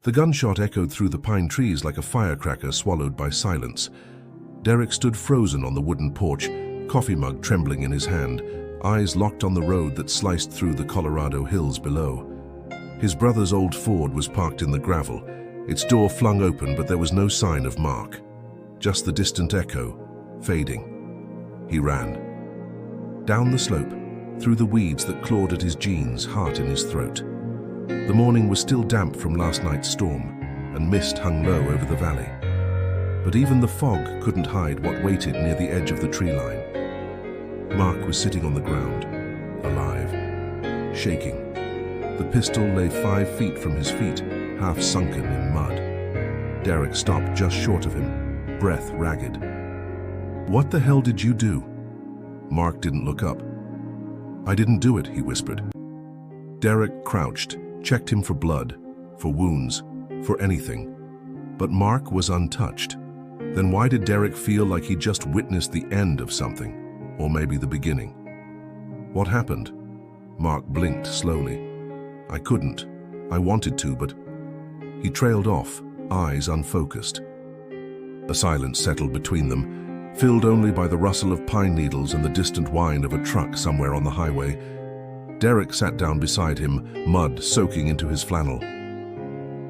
The gunshot echoed through the pine trees like a firecracker swallowed by silence. Derek stood frozen on the wooden porch, coffee mug trembling in his hand, eyes locked on the road that sliced through the Colorado hills below. His brother's old Ford was parked in the gravel, its door flung open, but there was no sign of Mark. Just the distant echo, fading. He ran. Down the slope, through the weeds that clawed at his jeans, heart in his throat. The morning was still damp from last night's storm, and mist hung low over the valley. But even the fog couldn't hide what waited near the edge of the tree line. Mark was sitting on the ground, alive, shaking. The pistol lay 5 feet from his feet, half sunken in mud. Derek stopped just short of him, breath ragged. "What the hell did you do?" Mark didn't look up. "I didn't do it," he whispered. Derek crouched, checked him for blood, for wounds, for anything. But Mark was untouched. Then why did Derek feel like he just witnessed the end of something, or maybe the beginning? "What happened?" Mark blinked slowly. "I couldn't. I wanted to, but..." He trailed off, eyes unfocused. A silence settled between them, filled only by the rustle of pine needles and the distant whine of a truck somewhere on the highway. Derek sat down beside him, mud soaking into his flannel.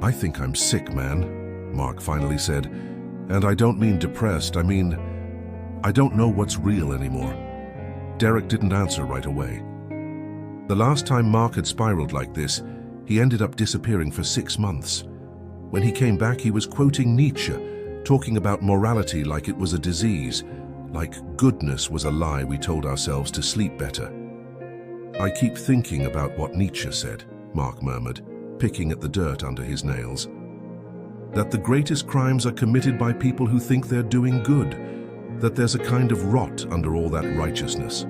"I think I'm sick, man," Mark finally said. "And I don't mean depressed, I mean, I don't know what's real anymore." Derek didn't answer right away. The last time Mark had spiraled like this, he ended up disappearing for 6 months. When he came back, he was quoting Nietzsche, talking about morality like it was a disease, like goodness was a lie we told ourselves to sleep better. "I keep thinking about what Nietzsche said," Mark murmured, picking at the dirt under his nails. "That the greatest crimes are committed by people who think they're doing good, that there's a kind of rot under all that righteousness."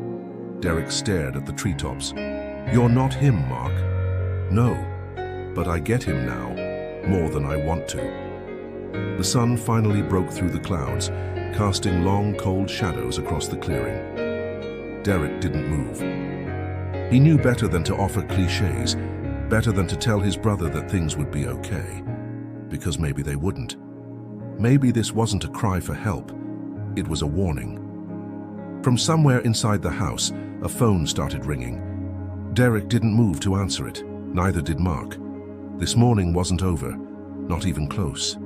Derek stared at the treetops. "You're not him, Mark." "No, but I get him now, more than I want to." The sun finally broke through the clouds, casting long, cold shadows across the clearing. Derek didn't move. He knew better than to offer cliches, better than to tell his brother that things would be okay, because maybe they wouldn't. Maybe this wasn't a cry for help, it was a warning. From somewhere inside the house, a phone started ringing. Derek didn't move to answer it, neither did Mark. This morning wasn't over, not even close.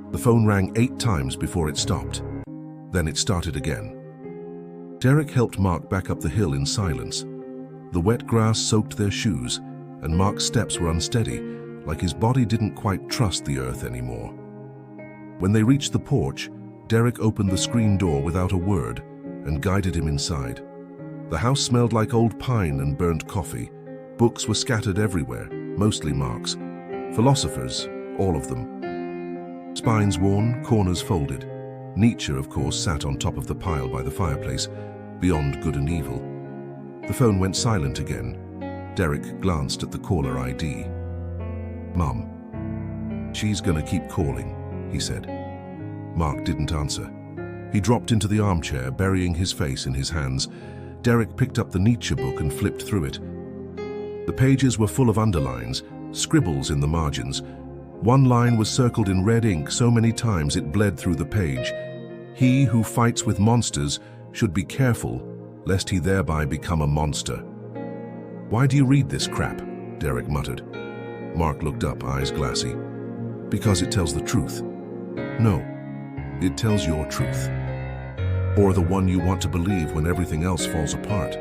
The phone rang 8 times before it stopped. Then it started again. Derek helped Mark back up the hill in silence. The wet grass soaked their shoes, and Mark's steps were unsteady, like his body didn't quite trust the earth anymore. When they reached the porch, Derek opened the screen door without a word and guided him inside. The house smelled like old pine and burnt coffee. Books were scattered everywhere, mostly Mark's. Philosophers, all of them. Spines worn, corners folded. Nietzsche, of course, sat on top of the pile by the fireplace, beyond good and evil. The phone went silent again. Derek glanced at the caller ID. "Mum." "She's gonna keep calling," he said. Mark didn't answer. He dropped into the armchair, burying his face in his hands. Derek picked up the Nietzsche book and flipped through it. The pages were full of underlines, scribbles in the margins. One line was circled in red ink so many times it bled through the page. "He who fights with monsters should be careful, lest he thereby become a monster." "Why do you read this crap?" Derek muttered. Mark looked up, eyes glassy. "Because it tells the truth." "No, it tells your truth. Or the one you want to believe when everything else falls apart."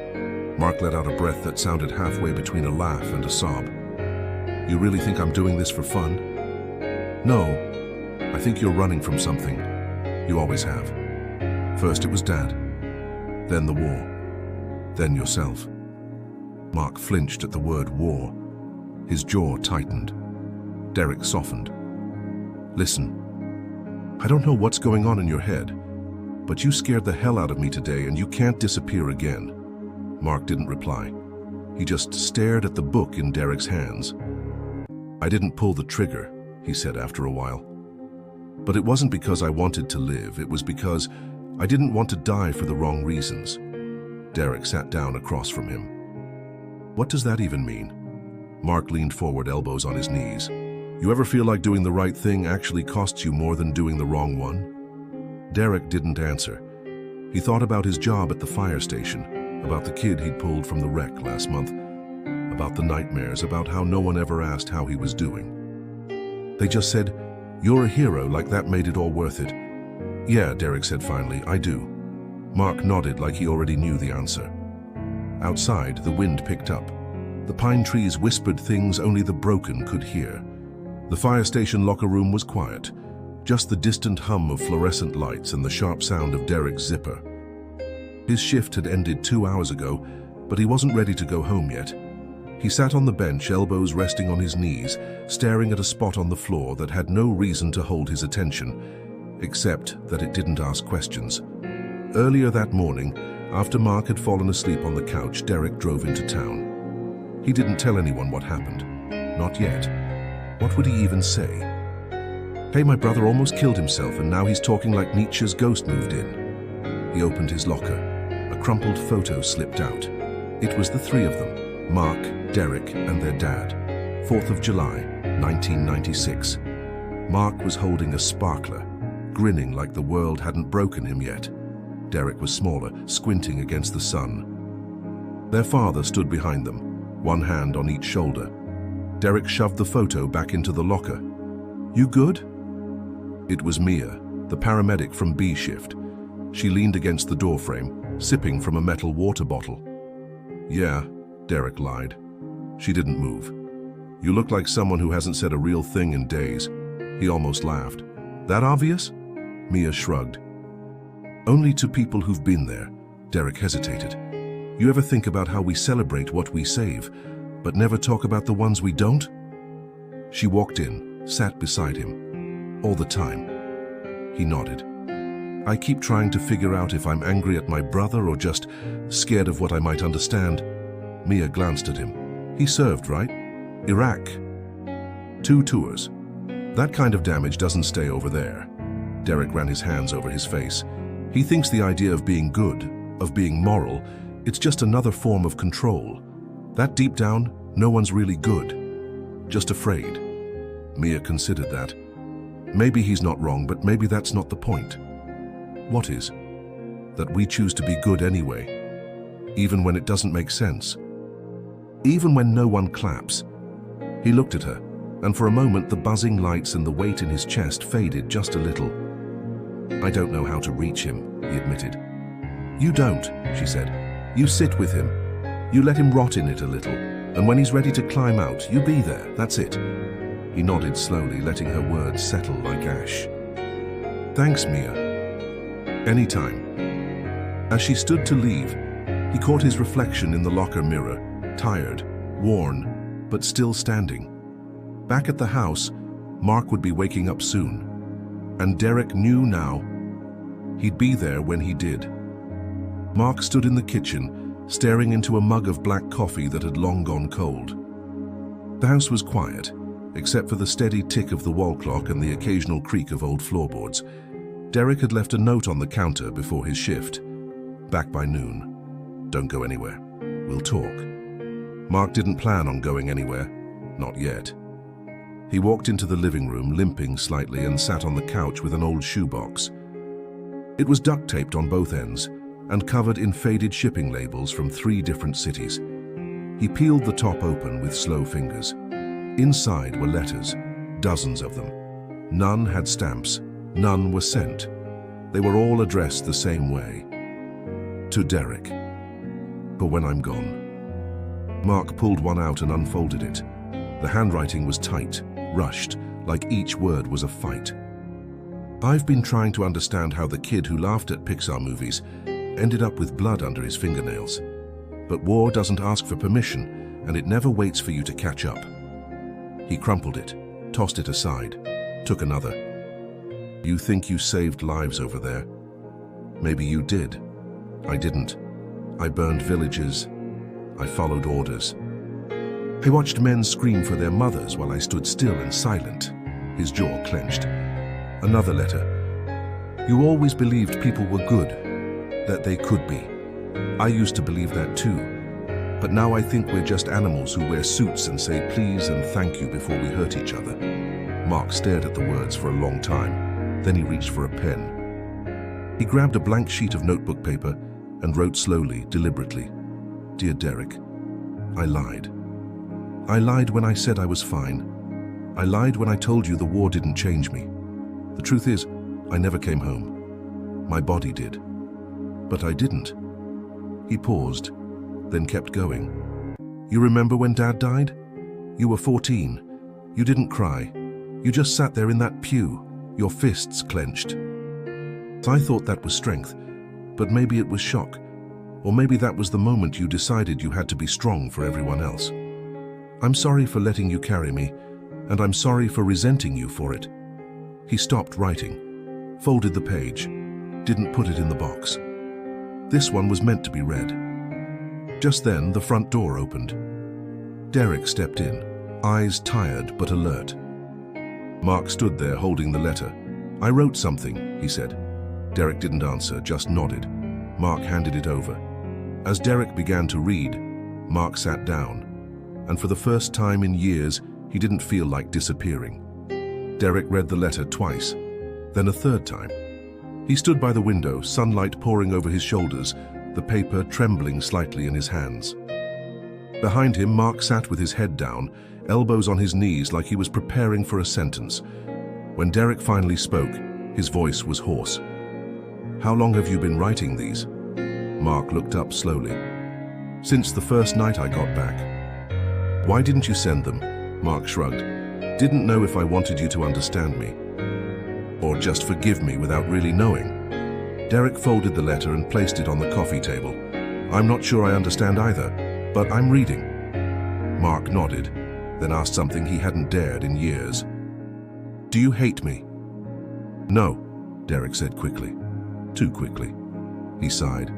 Mark let out a breath that sounded halfway between a laugh and a sob. "You really think I'm doing this for fun?" "No, I think you're running from something. You always have. First it was Dad, then the war, then yourself." Mark flinched at the word war. His jaw tightened. Derek softened. "Listen, I don't know what's going on in your head, but you scared the hell out of me today and you can't disappear again." Mark didn't reply. He just stared at the book in Derek's hands. "I didn't pull the trigger," he said after a while. "But it wasn't because I wanted to live, it was because I didn't want to die for the wrong reasons." Derek sat down across from him. "What does that even mean?" Mark leaned forward, elbows on his knees. You ever feel like doing the right thing actually costs you more than doing the wrong one? Derek didn't answer. He thought about his job at the fire station, about the kid he'd pulled from the wreck last month, about the nightmares, about how no one ever asked how he was doing. They just said, "You're a hero," like that made it all worth it. "Yeah," Derek said finally, "I do." Mark nodded like he already knew the answer. Outside, the wind picked up. The pine trees whispered things only the broken could hear. The fire station locker room was quiet, just the distant hum of fluorescent lights and the sharp sound of Derek's zipper. His shift had ended 2 hours ago, but he wasn't ready to go home yet. He sat on the bench, elbows resting on his knees, staring at a spot on the floor that had no reason to hold his attention, except that it didn't ask questions. Earlier that morning, after Mark had fallen asleep on the couch, Derek drove into town. He didn't tell anyone what happened. Not yet. What would he even say? "Hey, my brother almost killed himself and now he's talking like Nietzsche's ghost moved in." He opened his locker. A crumpled photo slipped out. It was the three of them, Mark, Derek, and their dad. 4th of July, 1996. Mark was holding a sparkler, grinning like the world hadn't broken him yet. Derek was smaller, squinting against the sun. Their father stood behind them, one hand on each shoulder. Derek shoved the photo back into the locker. "You good?" It was Mia, the paramedic from B shift. She leaned against the doorframe, sipping from a metal water bottle. "Yeah," Derek lied. She didn't move. "You look like someone who hasn't said a real thing in days." He almost laughed. "That obvious?" Mia shrugged. "Only to people who've been there." Derek hesitated. "You ever think about how we celebrate what we save, but never talk about the ones we don't?" She walked in, sat beside him. "All the time." He nodded. "I keep trying to figure out if I'm angry at my brother or just scared of what I might understand." Mia glanced at him. "He served, right? Iraq. 2 tours. That kind of damage doesn't stay over there." Derek ran his hands over his face. "He thinks the idea of being good, of being moral, it's just another form of control. That deep down, no one's really good. Just afraid." Mia considered that. Maybe he's not wrong, but maybe that's not the point. What is? That we choose to be good anyway, even when it doesn't make sense. Even when no one claps. He looked at her, and for a moment the buzzing lights and the weight in his chest faded just a little. "I don't know how to reach him," he admitted. "You don't," she said. "You sit with him. You let him rot in it a little, and when he's ready to climb out, you be there, that's it." He nodded slowly, letting her words settle like ash. "Thanks, Mia." "Anytime." As she stood to leave, he caught his reflection in the locker mirror, tired, worn, but still standing. Back at the house, Mark would be waking up soon. And Derek knew now. He'd be there when he did. Mark stood in the kitchen, staring into a mug of black coffee that had long gone cold. The house was quiet, except for the steady tick of the wall clock and the occasional creak of old floorboards. Derek had left a note on the counter before his shift. "Back by noon. Don't go anywhere. We'll talk." Mark didn't plan on going anywhere. Not yet. He walked into the living room, limping slightly, and sat on the couch with an old shoebox. It was duct-taped on both ends and covered in faded shipping labels from 3 different cities. He peeled the top open with slow fingers. Inside were letters, dozens of them. None had stamps, none were sent. They were all addressed the same way. To Derek. "For when I'm gone." Mark pulled one out and unfolded it. The handwriting was tight, rushed, like each word was a fight. "I've been trying to understand how the kid who laughed at Pixar movies ended up with blood under his fingernails. But war doesn't ask for permission, and it never waits for you to catch up." He crumpled it, tossed it aside, took another. "You think you saved lives over there? Maybe you did. I didn't. I burned villages. I followed orders. I watched men scream for their mothers while I stood still and silent." His jaw clenched. Another letter. "You always believed people were good, that they could be. I used to believe that too. But now I think we're just animals who wear suits and say please and thank you before we hurt each other." Mark stared at the words for a long time. Then he reached for a pen. He grabbed a blank sheet of notebook paper and wrote slowly, deliberately, "Dear Derek, I lied. I lied when I said I was fine. I lied when I told you the war didn't change me. The truth is, I never came home. My body did. But I didn't." He paused, then kept going. "You remember when Dad died? You were 14. You didn't cry. You just sat there in that pew, your fists clenched. I thought that was strength, but maybe it was shock. Or maybe that was the moment you decided you had to be strong for everyone else. I'm sorry for letting you carry me, and I'm sorry for resenting you for it." He stopped writing, folded the page, didn't put it in the box. This one was meant to be read. Just then, the front door opened. Derek stepped in, eyes tired but alert. Mark stood there holding the letter. "I wrote something," he said. Derek didn't answer, just nodded. Mark handed it over. As Derek began to read, Mark sat down, and for the first time in years, he didn't feel like disappearing. Derek read the letter twice, then a third time. He stood by the window, sunlight pouring over his shoulders, the paper trembling slightly in his hands. Behind him, Mark sat with his head down, elbows on his knees like he was preparing for a sentence. When Derek finally spoke, his voice was hoarse. "How long have you been writing these?" Mark looked up slowly. "Since the first night I got back." "Why didn't you send them?" Mark shrugged. "Didn't know if I wanted you to understand me. Or just forgive me without really knowing." Derek folded the letter and placed it on the coffee table. "I'm not sure I understand either, but I'm reading." Mark nodded, then asked something he hadn't dared in years. "Do you hate me?" "No," Derek said quickly. Too quickly. He sighed.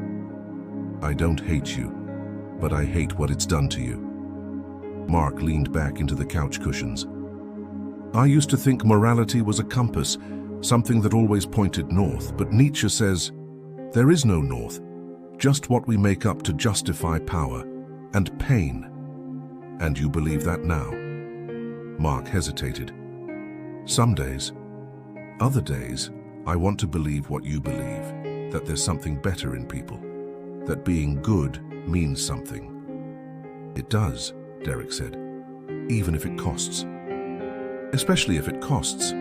"I don't hate you, but I hate what it's done to you." Mark leaned back into the couch cushions. "I used to think morality was a compass, something that always pointed north, but Nietzsche says, there is no north, just what we make up to justify power and pain. And you believe that now?" Mark hesitated. "Some days. Other days, I want to believe what you believe, that there's something better in people, that being good means something." "It does," Derek said, "even if it costs." "Especially if it costs."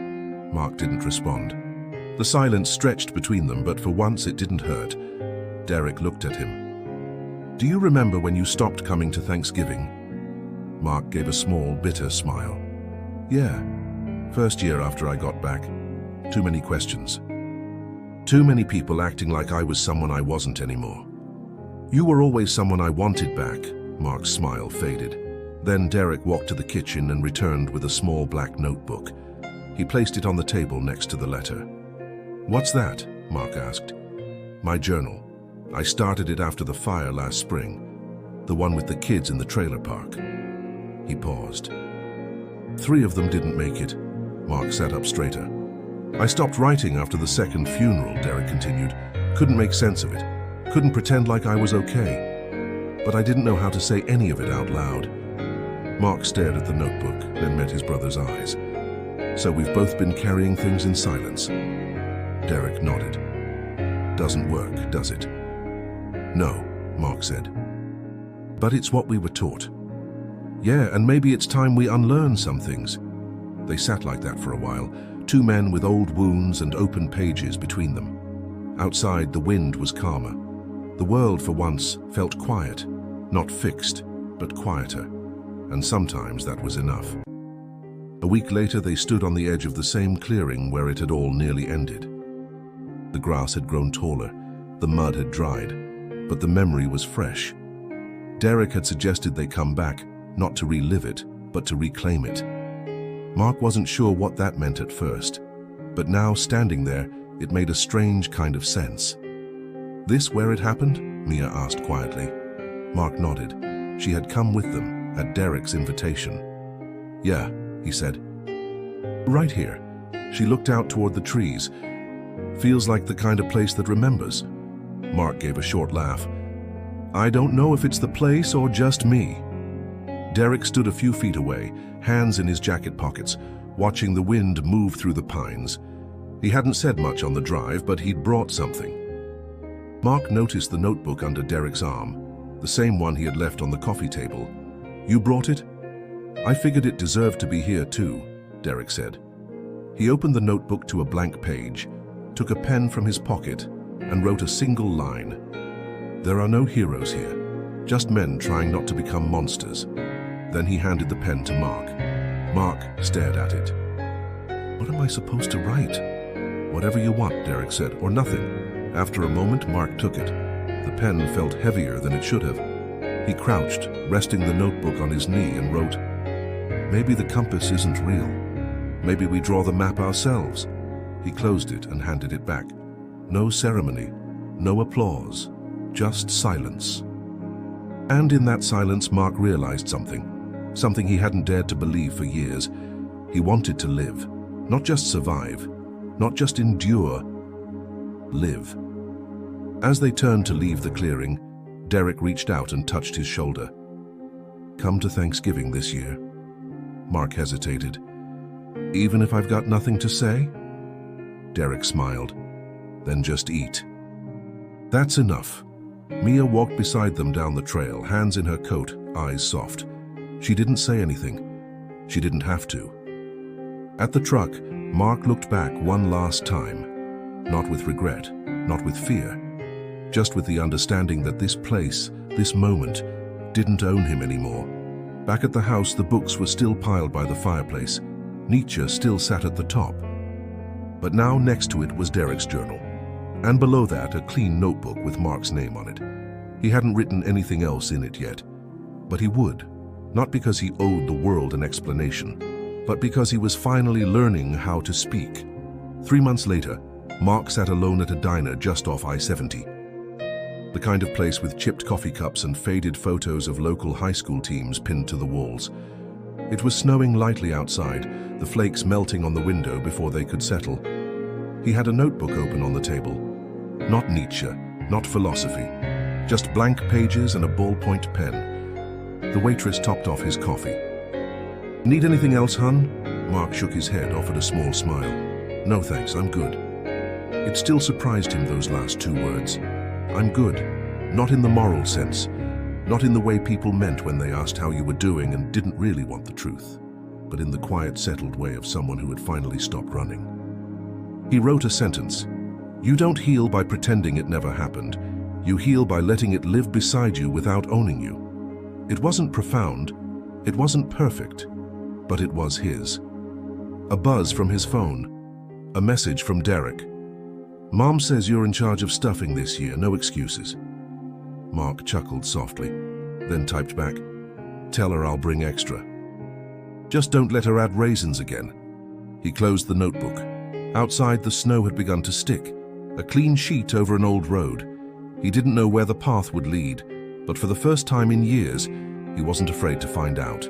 Mark didn't respond. The silence stretched between them, but for once it didn't hurt. Derek looked at him. "Do you remember when you stopped coming to Thanksgiving?" Mark gave a small, bitter smile. "Yeah, first year after I got back. Too many questions. Too many people acting like I was someone I wasn't anymore." "You were always someone I wanted back." Mark's smile faded. Then Derek walked to the kitchen and returned with a small black notebook. He placed it on the table next to the letter. "What's that?" Mark asked. "My journal. I started it after the fire last spring. The one with the kids in the trailer park." He paused. "3 of them didn't make it." Mark sat up straighter. "I stopped writing after the second funeral," Derek continued. "Couldn't make sense of it. Couldn't pretend like I was okay. But I didn't know how to say any of it out loud." Mark stared at the notebook, then met his brother's eyes. "So we've both been carrying things in silence." Derek nodded. "Doesn't work, does it?" "No," Mark said. "But it's what we were taught." "Yeah, and maybe it's time we unlearn some things." They sat like that for a while, 2 men with old wounds and open pages between them. Outside, the wind was calmer. The world, for once, felt quiet, not fixed, but quieter. And sometimes that was enough. A week later, they stood on the edge of the same clearing where it had all nearly ended. The grass had grown taller, the mud had dried, but the memory was fresh. Derek had suggested they come back, not to relive it, but to reclaim it. Mark wasn't sure what that meant at first, but now, standing there, it made a strange kind of sense. "This where it happened?" Mia asked quietly. Mark nodded. She had come with them, at Derek's invitation. "Yeah," he said. "Right here." She looked out toward the trees. "Feels like the kind of place that remembers." Mark gave a short laugh. I don't know if it's the place or just me. Derek stood a few feet away, hands in his jacket pockets, watching the wind move through the pines. He hadn't said much on the drive, but he'd brought something. Mark noticed the notebook under Derek's arm, the same one he had left on the coffee table. You brought it? I figured it deserved to be here too, Derek said. He opened the notebook to a blank page, took a pen from his pocket, and wrote a single line. There are no heroes here, just men trying not to become monsters. Then he handed the pen to Mark. Mark stared at it. What am I supposed to write? Whatever you want, Derek said, or nothing. After a moment, Mark took it. The pen felt heavier than it should have. He crouched, resting the notebook on his knee, and wrote, Maybe the compass isn't real. Maybe we draw the map ourselves. He closed it and handed it back. No ceremony, no applause, just silence. And in that silence, Mark realized something he hadn't dared to believe for years. He wanted to live, not just survive, not just endure, live. As they turned to leave the clearing, Derek reached out and touched his shoulder. Come to Thanksgiving this year. Mark hesitated. Even if I've got nothing to say? Derek smiled. Then just eat. That's enough. Mia walked beside them down the trail, hands in her coat, eyes soft. She didn't say anything. She didn't have to. At the truck, Mark looked back one last time. Not with regret, not with fear. Just with the understanding that this place, this moment, didn't own him anymore. Back at the house, the books were still piled by the fireplace. Nietzsche still sat at the top. But now next to it was Derek's journal. And below that, a clean notebook with Mark's name on it. He hadn't written anything else in it yet. But he would. Not because he owed the world an explanation, but because he was finally learning how to speak. 3 months later, Mark sat alone at a diner just off I-70. The kind of place with chipped coffee cups and faded photos of local high school teams pinned to the walls. It was snowing lightly outside, the flakes melting on the window before they could settle. He had a notebook open on the table. Not Nietzsche, not philosophy, just blank pages and a ballpoint pen. The waitress topped off his coffee. Need anything else, hun? Mark shook his head, offered a small smile. No thanks, I'm good. It still surprised him, those last 2 words. I'm good. Not in the moral sense. Not in the way people meant when they asked how you were doing and didn't really want the truth, but in the quiet, settled way of someone who had finally stopped running. He wrote a sentence. You don't heal by pretending it never happened. You heal by letting it live beside you without owning you. It wasn't profound. It wasn't perfect, but it was his. A buzz from his phone. A message from Derek. Mom says you're in charge of stuffing this year, no excuses. Mark chuckled softly, then typed back, Tell her I'll bring extra. Just don't let her add raisins again. He closed the notebook. Outside, the snow had begun to stick, a clean sheet over an old road. He didn't know where the path would lead, but for the first time in years, he wasn't afraid to find out.